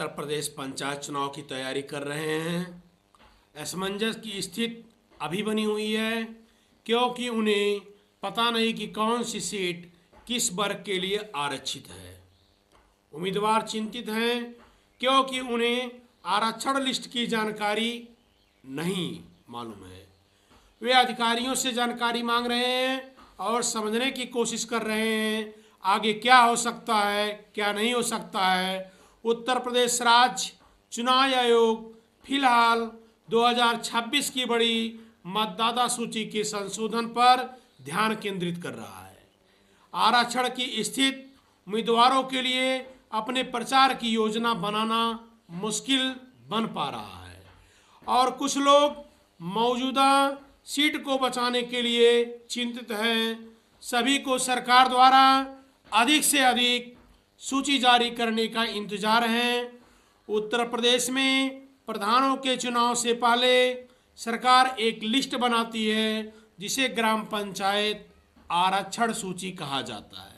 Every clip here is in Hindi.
उत्तर प्रदेश पंचायत चुनाव की तैयारी कर रहे हैं। असमंजस की स्थिति अभी बनी हुई है क्योंकि उन्हें पता नहीं कि कौन सी सीट किस वर्ग के लिए आरक्षित है। उम्मीदवार चिंतित हैं क्योंकि उन्हें आरक्षण लिस्ट की जानकारी नहीं मालूम है। वे अधिकारियों से जानकारी मांग रहे हैं और समझने की कोशिश कर रहे हैं आगे क्या हो सकता है, क्या नहीं हो सकता है। उत्तर प्रदेश राज्य चुनाव आयोग फिलहाल 2026 की बड़ी मतदाता सूची के संशोधन पर ध्यान केंद्रित कर रहा है। आरक्षण की स्थिति उम्मीदवारों के लिए अपने प्रचार की योजना बनाना मुश्किल बन पा रहा है और कुछ लोग मौजूदा सीट को बचाने के लिए चिंतित हैं। सभी को सरकार द्वारा अधिक से अधिक सूची जारी करने का इंतजार है। उत्तर प्रदेश में प्रधानों के चुनाव से पहले सरकार एक लिस्ट बनाती है जिसे ग्राम पंचायत आरक्षण सूची कहा जाता है।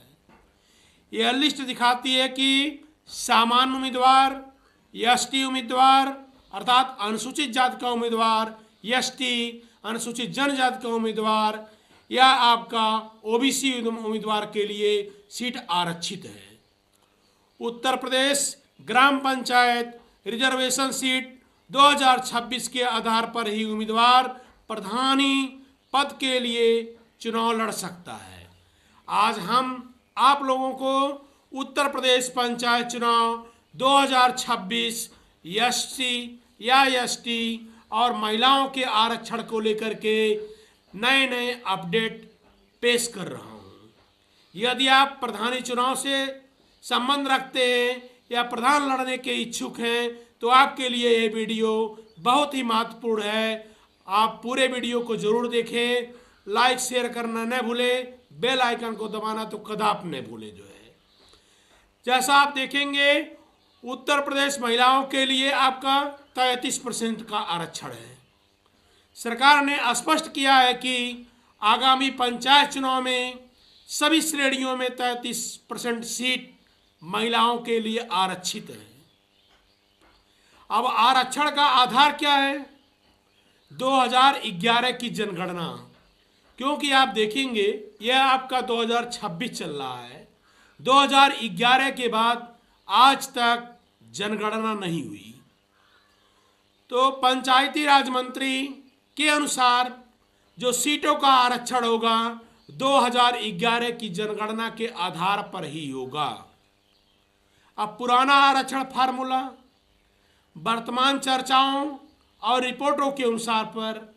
यह लिस्ट दिखाती है कि सामान्य उम्मीदवार, एसटी उम्मीदवार अर्थात अनुसूचित जाति का उम्मीदवार, एसटी अनुसूचित जनजाति का उम्मीदवार या आपका ओबीसी उम्मीदवार के लिए सीट आरक्षित है। उत्तर प्रदेश ग्राम पंचायत रिजर्वेशन सीट 2026 के आधार पर ही उम्मीदवार प्रधानी पद के लिए चुनाव लड़ सकता है। आज हम आप लोगों को उत्तर प्रदेश पंचायत चुनाव 2026 एससी या एसटी और महिलाओं के आरक्षण को लेकर के नए नए अपडेट पेश कर रहा हूँ। यदि आप प्रधानी चुनाव से संबंध रखते हैं या प्रधान लड़ने के इच्छुक हैं तो आपके लिए ये वीडियो बहुत ही महत्वपूर्ण है। आप पूरे वीडियो को जरूर देखें, लाइक शेयर करना न भूलें, बेल आइकन को दबाना तो कदाप न भूलें। जो है जैसा आप देखेंगे उत्तर प्रदेश महिलाओं के लिए आपका 33% का आरक्षण है। सरकार ने स्पष्ट किया है कि आगामी पंचायत चुनाव में सभी श्रेणियों में 33% सीट महिलाओं के लिए आरक्षित है। अब आरक्षण का आधार क्या है? 2011 की जनगणना, क्योंकि आप देखेंगे यह आपका 2026 चल रहा है। 2011 के बाद आज तक जनगणना नहीं हुई। तो पंचायती राज मंत्री के अनुसार जो सीटों का आरक्षण होगा 2011 की जनगणना के आधार पर ही होगा। अब पुराना आरक्षण फार्मूला वर्तमान चर्चाओं और रिपोर्टों के अनुसार पर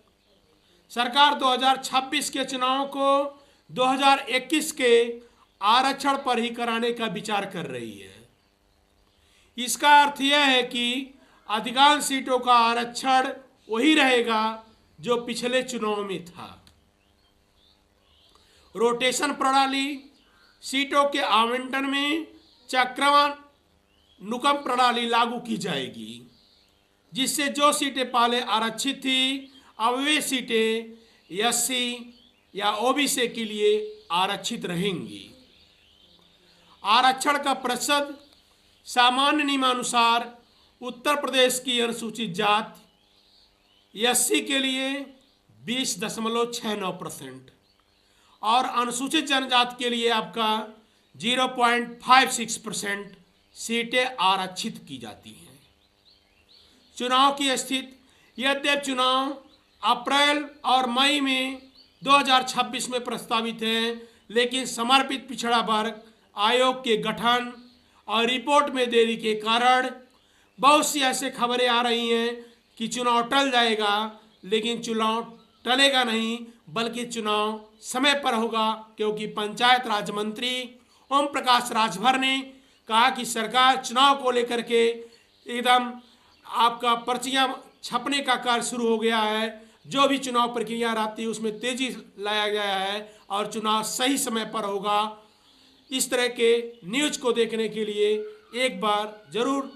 सरकार 2026 के चुनाव को 2021 के आरक्षण पर ही कराने का विचार कर रही है। इसका अर्थ यह है कि अधिकांश सीटों का आरक्षण वही रहेगा जो पिछले चुनाव में था। रोटेशन प्रणाली, सीटों के आवंटन में चक्रवानुक्रम प्रणाली लागू की जाएगी, जिससे जो सीटें पहले आरक्षित थी अब वे सीटें एससी या ओबीसी के लिए आरक्षित रहेंगी। आरक्षण का प्रतिशत सामान्य नियमानुसार उत्तर प्रदेश की अनुसूचित जाति एससी के लिए 20.69% और अनुसूचित जनजाति के लिए आपका 0.56% सीटें आरक्षित की जाती हैं। चुनाव की स्थिति, यद्यपि चुनाव अप्रैल और मई में 2026 में प्रस्तावित है, लेकिन समर्पित पिछड़ा वर्ग आयोग के गठन और रिपोर्ट में देरी के कारण बहुत सी ऐसे खबरें आ रही हैं कि चुनाव टल जाएगा, लेकिन चुनाव टलेगा नहीं बल्कि चुनाव समय पर होगा, क्योंकि पंचायत राज मंत्री ओम प्रकाश राजभर ने कहा कि सरकार चुनाव को लेकर के एकदम आपका पर्चियां छपने का कार्य शुरू हो गया है। जो भी चुनाव प्रक्रिया रहती है उसमें तेजी लाया गया है और चुनाव सही समय पर होगा। इस तरह के न्यूज को देखने के लिए एक बार जरूर